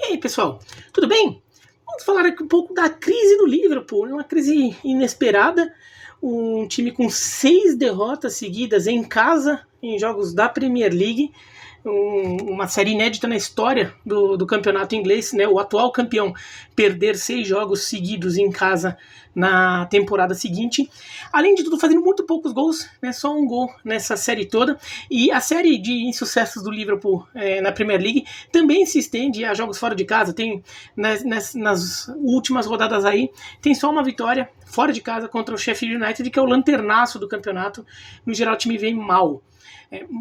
E aí, pessoal, tudo bem? Vamos falar aqui um pouco da crise do Liverpool, uma crise inesperada, um time com 6 derrotas seguidas em casa, em jogos da Premier League, uma série inédita na história do campeonato inglês, né? O atual campeão perder 6 jogos seguidos em casa na temporada seguinte. Além de tudo, fazendo muito poucos gols, né? Só um gol nessa série toda. E a série de insucessos do Liverpool na Premier League também se estende a jogos fora de casa. Tem nas últimas rodadas aí, tem só uma vitória fora de casa contra o Sheffield United, que é o lanternaço do campeonato. No geral, o time vem mal.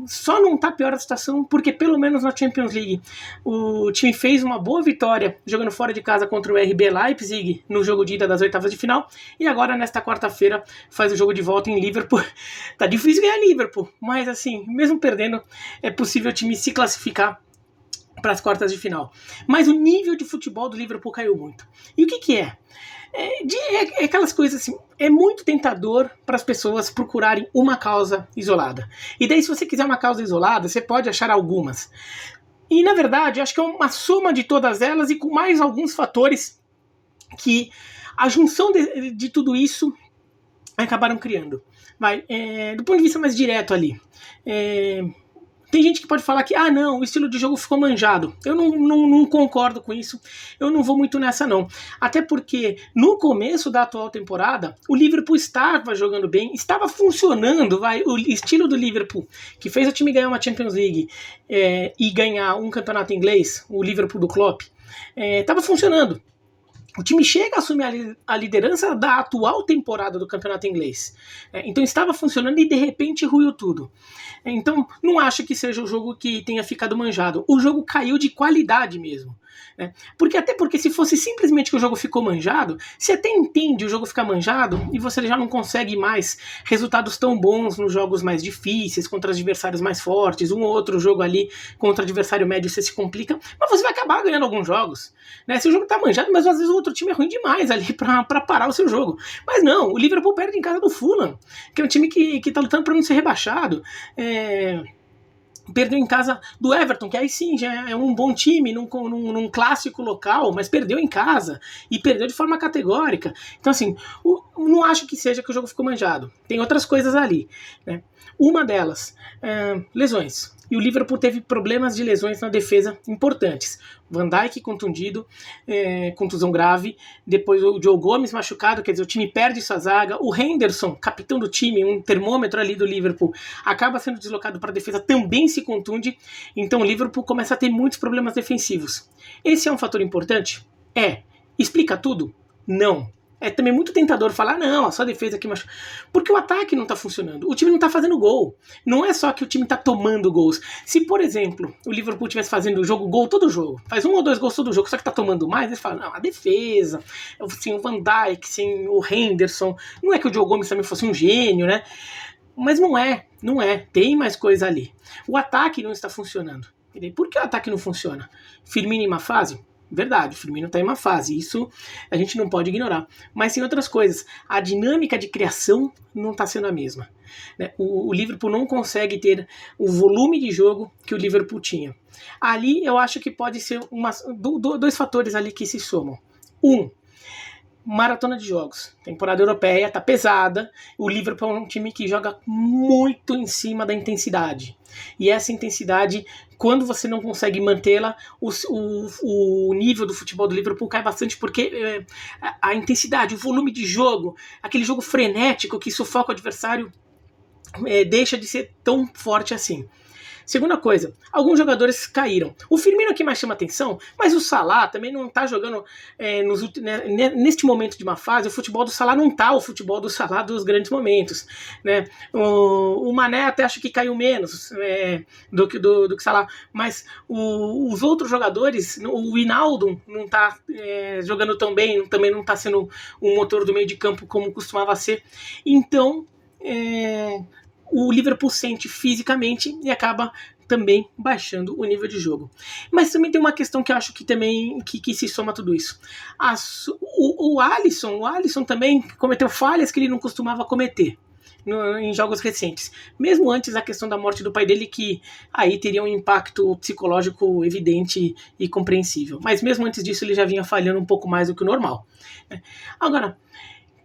Só não tá pior a situação porque pelo menos na Champions League o time fez uma boa vitória jogando fora de casa contra o RB Leipzig no jogo de ida das oitavas de final, e agora nesta quarta-feira faz o jogo de volta em Liverpool. Tá difícil ganhar Liverpool, mas assim, mesmo perdendo é possível o time se classificar para as quartas de final. Mas o nível de futebol do Liverpool caiu muito. E o que é? É aquelas coisas assim, é muito tentador para as pessoas procurarem uma causa isolada. E daí, se você quiser uma causa isolada, você pode achar algumas. E, na verdade, eu acho que é uma soma de todas elas e com mais alguns fatores que a junção de tudo isso acabaram criando. Do ponto de vista mais direto ali, tem gente que pode falar que, não, o estilo de jogo ficou manjado. Eu não concordo com isso. Eu não vou muito nessa, não. Até porque, no começo da atual temporada, o Liverpool estava jogando bem, estava funcionando, o estilo do Liverpool, que fez o time ganhar uma Champions League e ganhar um campeonato inglês, o Liverpool do Klopp, estava funcionando. O time chega a assumir a liderança da atual temporada do campeonato inglês. Então estava funcionando e de repente ruiu tudo. Então não acho que seja o jogo que tenha ficado manjado. O jogo caiu de qualidade mesmo. Até porque se fosse simplesmente que o jogo ficou manjado, você até entende o jogo ficar manjado e você já não consegue mais resultados tão bons nos jogos mais difíceis, contra adversários mais fortes, um ou outro jogo ali contra adversário médio você se complica, mas você vai acabar ganhando alguns jogos. Se o jogo tá manjado, mas às vezes o outro time é ruim demais ali pra parar o seu jogo. Mas não, o Liverpool perde em casa do Fulham, que é um time que tá lutando pra não ser rebaixado. Perdeu em casa do Everton, que aí sim já é um bom time num clássico local, mas perdeu em casa e perdeu de forma categórica. Então assim, não acho que seja que o jogo ficou manjado. Tem outras coisas ali, né? Uma delas, lesões. E o Liverpool teve problemas de lesões na defesa importantes. Van Dijk contundido, contusão grave. Depois o Joe Gomes machucado, quer dizer, o time perde sua zaga. O Henderson, capitão do time, um termômetro ali do Liverpool, acaba sendo deslocado para a defesa, também se contunde. Então o Liverpool começa a ter muitos problemas defensivos. Esse é um fator importante? Explica tudo? Não. É também muito tentador falar, não, só a defesa aqui, mas porque o ataque não tá funcionando, o time não tá fazendo gol. Não é só que o time tá tomando gols. Se, por exemplo, o Liverpool tivesse fazendo gol todo jogo, faz 1 ou 2 gols todo jogo, só que tá tomando mais, eles falam, não, a defesa, sem o Van Dijk, sem o Henderson, não é que o Joe Gomes também fosse um gênio, né? Mas não é, tem mais coisa ali. O ataque não está funcionando. Por que o ataque não funciona? Firmino em uma fase? Verdade, o Firmino está em uma fase, isso a gente não pode ignorar. Mas tem outras coisas, a dinâmica de criação não está sendo a mesma. O Liverpool não consegue ter o volume de jogo que o Liverpool tinha. Ali eu acho que pode ser 2 fatores ali que se somam. Maratona de jogos. Temporada europeia tá pesada. O Liverpool é um time que joga muito em cima da intensidade. E essa intensidade, quando você não consegue mantê-la, o nível do futebol do Liverpool cai bastante, porque a intensidade, o volume de jogo, aquele jogo frenético que sufoca o adversário, deixa de ser tão forte assim. Segunda coisa, alguns jogadores caíram. O Firmino que mais chama atenção, mas o Salah também não tá jogando neste momento de uma fase. O futebol do Salah não tá o futebol do Salah dos grandes momentos, né? O Mané até acho que caiu menos do que Salah, mas os outros jogadores, o Wijnaldum não tá jogando tão bem, também não tá sendo um motor do meio de campo como costumava ser. Então o Liverpool sente fisicamente e acaba também baixando o nível de jogo. Mas também tem uma questão que eu acho que também que se soma a tudo isso. O Alisson também cometeu falhas que ele não costumava cometer. em jogos recentes. Mesmo antes da questão da morte do pai dele, que aí teria um impacto psicológico evidente e compreensível. Mas mesmo antes disso ele já vinha falhando um pouco mais do que o normal. Agora,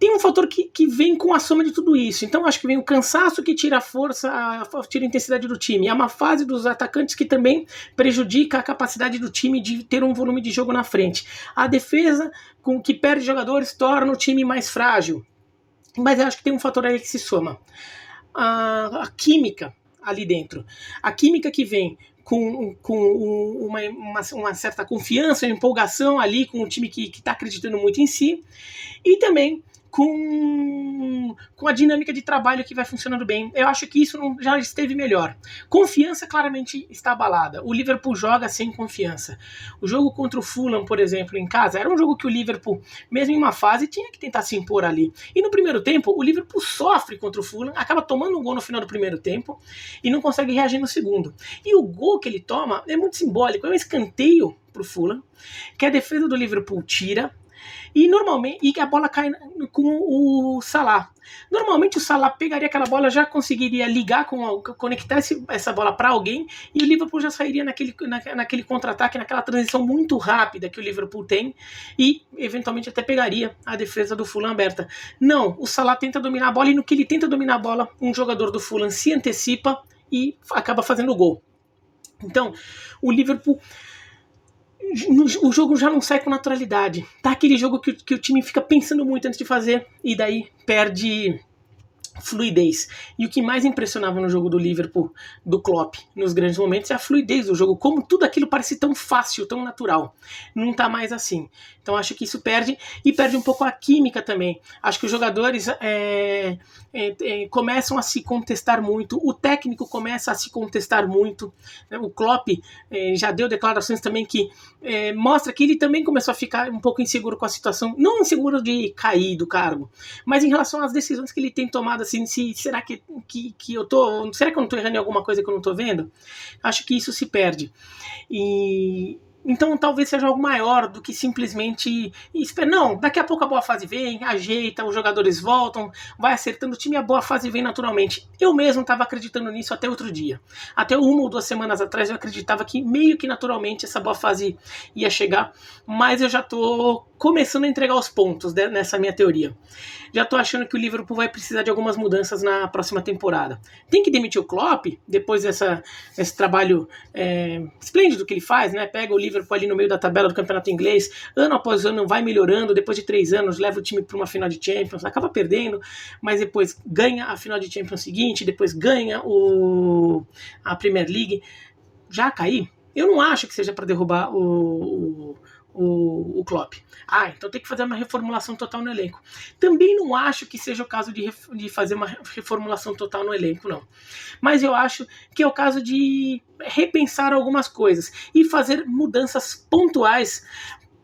tem um fator que vem com a soma de tudo isso. Então acho que vem o cansaço que tira a força, tira a intensidade do time. É uma fase dos atacantes que também prejudica a capacidade do time de ter um volume de jogo na frente. A defesa, com que perde jogadores, torna o time mais frágil. Mas eu acho que tem um fator aí que se soma. A química ali dentro. A química que vem com uma certa confiança, uma empolgação ali com o time que está acreditando muito em si. E também com a dinâmica de trabalho que vai funcionando bem. Eu acho que isso já esteve melhor. Confiança claramente está abalada. O Liverpool joga sem confiança. O jogo contra o Fulham, por exemplo, em casa, era um jogo que o Liverpool, mesmo em uma fase, tinha que tentar se impor ali. E no primeiro tempo, o Liverpool sofre contra o Fulham, acaba tomando um gol no final do primeiro tempo e não consegue reagir no segundo. E o gol que ele toma é muito simbólico. É um escanteio para o Fulham, que a defesa do Liverpool tira, e normalmente a bola cai com o Salah. Normalmente o Salah pegaria aquela bola, já conseguiria ligar, conectar essa bola para alguém, e o Liverpool já sairia naquele contra-ataque, naquela transição muito rápida que o Liverpool tem, e eventualmente até pegaria a defesa do Fulham aberta. Não, o Salah tenta dominar a bola, e no que ele tenta dominar a bola, um jogador do Fulham se antecipa e acaba fazendo o gol. Então, o Liverpool, o jogo já não sai com naturalidade. Tá aquele jogo que o time fica pensando muito antes de fazer e daí perde fluidez. E o que mais impressionava no jogo do Liverpool, do Klopp, nos grandes momentos, é a fluidez do jogo, como tudo aquilo parece tão fácil, tão natural. Não tá mais assim. Então acho que isso perde, e perde um pouco a química também. Acho que os jogadores começam a se contestar muito, o técnico começa a se contestar muito. O Klopp já deu declarações também que mostra que ele também começou a ficar um pouco inseguro com a situação, não inseguro de cair do cargo, mas em relação às decisões que ele tem tomado, assim, será que eu tô, será que eu não tô errando em alguma coisa que eu não tô vendo? Acho que isso se perde. Então talvez seja algo maior do que simplesmente espera. Não, daqui a pouco a boa fase vem, ajeita, os jogadores voltam, vai acertando o time e a boa fase vem naturalmente. Eu mesmo estava acreditando nisso até outro dia. Até 1 ou 2 semanas atrás eu acreditava que meio que naturalmente essa boa fase ia chegar, mas eu já estou começando a entregar os pontos nessa minha teoria. Já estou achando que o Liverpool vai precisar de algumas mudanças na próxima temporada. Tem que demitir o Klopp, depois desse trabalho esplêndido que ele faz, né? Pega o Liverpool ali no meio da tabela do campeonato inglês, ano após ano vai melhorando, depois de 3 anos leva o time para uma final de Champions, acaba perdendo, mas depois ganha a final de Champions seguinte, depois ganha a Premier League. Já cair? Eu não acho que seja para derrubar o Klopp. Então tem que fazer uma reformulação total no elenco. Também não acho que seja o caso de fazer uma reformulação total no elenco, não. Mas eu acho que é o caso de repensar algumas coisas e fazer mudanças pontuais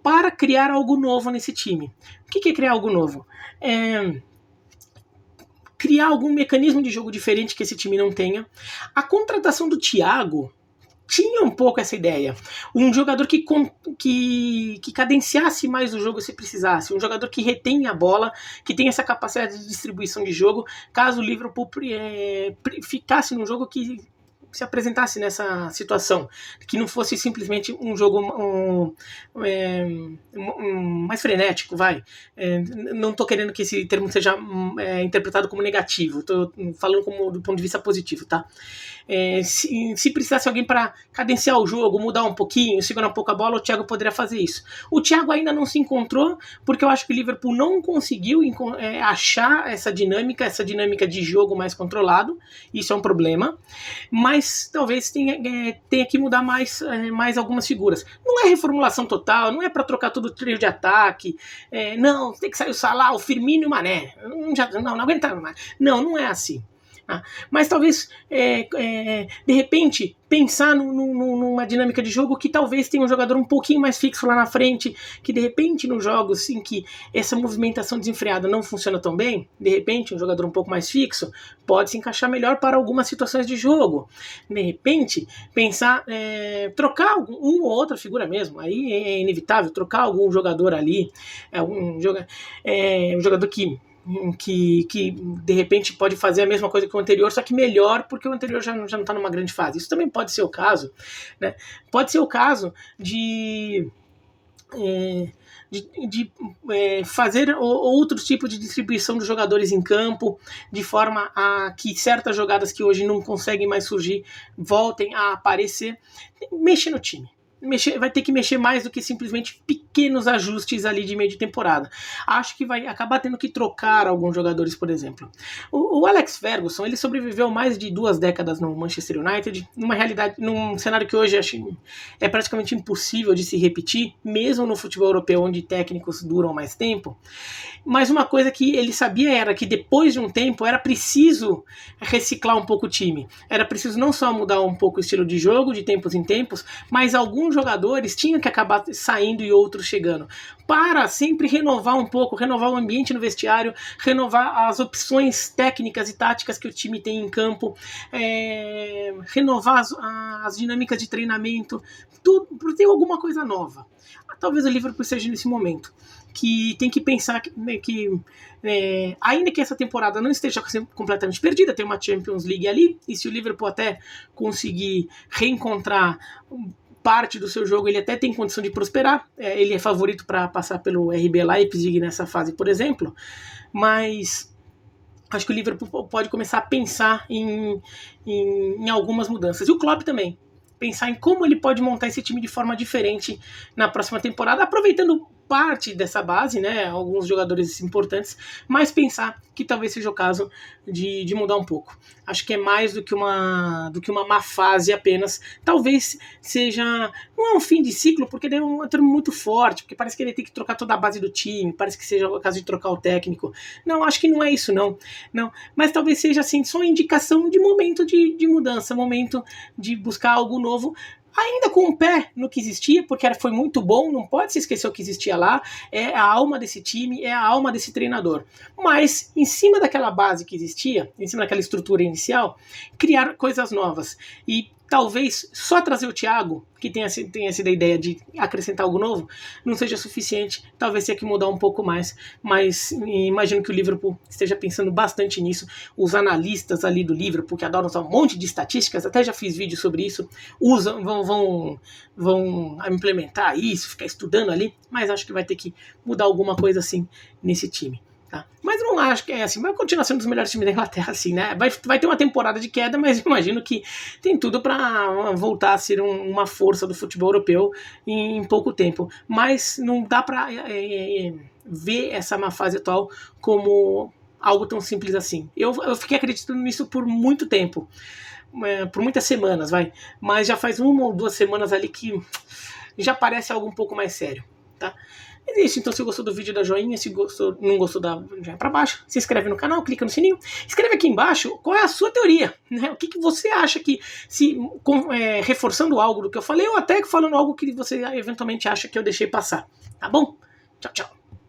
para criar algo novo nesse time. O que é criar algo novo? Criar algum mecanismo de jogo diferente que esse time não tenha. A contratação do Thiago tinha um pouco essa ideia. Um jogador que cadenciasse mais o jogo se precisasse. Um jogador que retém a bola, que tem essa capacidade de distribuição de jogo, caso o Liverpool ficasse num jogo que se apresentasse nessa situação, que não fosse simplesmente um jogo mais frenético, não estou querendo que esse termo seja interpretado como negativo, estou falando do ponto de vista positivo, tá? Se precisasse alguém para cadenciar o jogo, mudar um pouquinho, segurar um pouco a bola, o Thiago poderia fazer isso. O Thiago ainda não se encontrou, porque eu acho que o Liverpool não conseguiu achar essa dinâmica de jogo mais controlado. Isso é um problema, mas talvez tenha que mudar mais algumas figuras. Não é reformulação total, não é para trocar todo o trio de ataque, não, tem que sair o Salah, o Firmino e o Mané, não aguenta mais. Não é assim. Mas talvez, de repente, pensar numa dinâmica de jogo que talvez tenha um jogador um pouquinho mais fixo lá na frente, que de repente nos jogos em que essa movimentação desenfreada não funciona tão bem, de repente um jogador um pouco mais fixo pode se encaixar melhor para algumas situações de jogo. De repente, pensar, trocar uma ou outra figura mesmo, aí é inevitável, trocar algum jogador ali, um jogador que que de repente pode fazer a mesma coisa que o anterior, só que melhor, porque o anterior já não está numa grande fase. Isso também pode ser o caso, né? Pode ser o caso de fazer outros tipos de distribuição dos jogadores em campo, de forma a que certas jogadas que hoje não conseguem mais surgir voltem a aparecer. Mexer no time. Vai ter que mexer mais do que simplesmente pequenos ajustes ali de meio de temporada. Acho que vai acabar tendo que trocar alguns jogadores, por exemplo. O Alex Ferguson, ele sobreviveu mais de 2 décadas no Manchester United, numa realidade, num cenário que hoje acho é praticamente impossível de se repetir, mesmo no futebol europeu, onde técnicos duram mais tempo. Mas uma coisa que ele sabia era que depois de um tempo era preciso reciclar um pouco o time. Era preciso não só mudar um pouco o estilo de jogo, de tempos em tempos, mas alguns jogadores tinham que acabar saindo e outros chegando, para sempre renovar um pouco, renovar o ambiente no vestiário, renovar as opções técnicas e táticas que o time tem em campo, renovar as dinâmicas de treinamento, tudo, porque tem alguma coisa nova. Talvez o Liverpool seja nesse momento, que tem que pensar que ainda que essa temporada não esteja completamente perdida, tem uma Champions League ali, e se o Liverpool até conseguir reencontrar parte do seu jogo, ele até tem condição de prosperar, ele é favorito para passar pelo RB Leipzig nessa fase, por exemplo, mas acho que o Liverpool pode começar a pensar em algumas mudanças, e o Klopp também, pensar em como ele pode montar esse time de forma diferente na próxima temporada, aproveitando parte dessa base, né, alguns jogadores importantes, mas pensar que talvez seja o caso de mudar um pouco. Acho que é mais do que uma má fase apenas. Talvez seja, não é um fim de ciclo, porque é um termo muito forte, porque parece que ele tem que trocar toda a base do time, parece que seja o caso de trocar o técnico. Não, acho que não é isso, não. Mas talvez seja assim, só uma indicação de momento de mudança, momento de buscar algo novo, ainda com o pé no que existia, porque foi muito bom, não pode se esquecer o que existia lá, é a alma desse time, é a alma desse treinador. Mas, em cima daquela base que existia, em cima daquela estrutura inicial, criar coisas novas. E talvez só trazer o Thiago, que tenha sido a ideia de acrescentar algo novo, não seja suficiente, talvez tenha que mudar um pouco mais, mas imagino que o Liverpool esteja pensando bastante nisso. Os analistas ali do Liverpool, que adoram usar um monte de estatísticas, até já fiz vídeo sobre isso, vão implementar isso, ficar estudando ali, mas acho que vai ter que mudar alguma coisa assim nesse time. Tá? Mas não acho que é assim, vai continuar sendo um dos melhores times da Inglaterra, assim, né? Vai ter uma temporada de queda, mas imagino que tem tudo para voltar a ser uma força do futebol europeu em pouco tempo. Mas não dá para ver essa má fase atual como algo tão simples assim. Eu fiquei acreditando nisso por muito tempo, por muitas semanas, mas já faz 1 ou 2 semanas ali que já parece algo um pouco mais sério, tá? É isso, então se gostou do vídeo, dá joinha, se não gostou, dá joinha pra baixo, se inscreve no canal, clica no sininho, escreve aqui embaixo qual é a sua teoria, né? O que você acha que, reforçando algo do que eu falei, ou até falando algo que você eventualmente acha que eu deixei passar, tá bom? Tchau, tchau.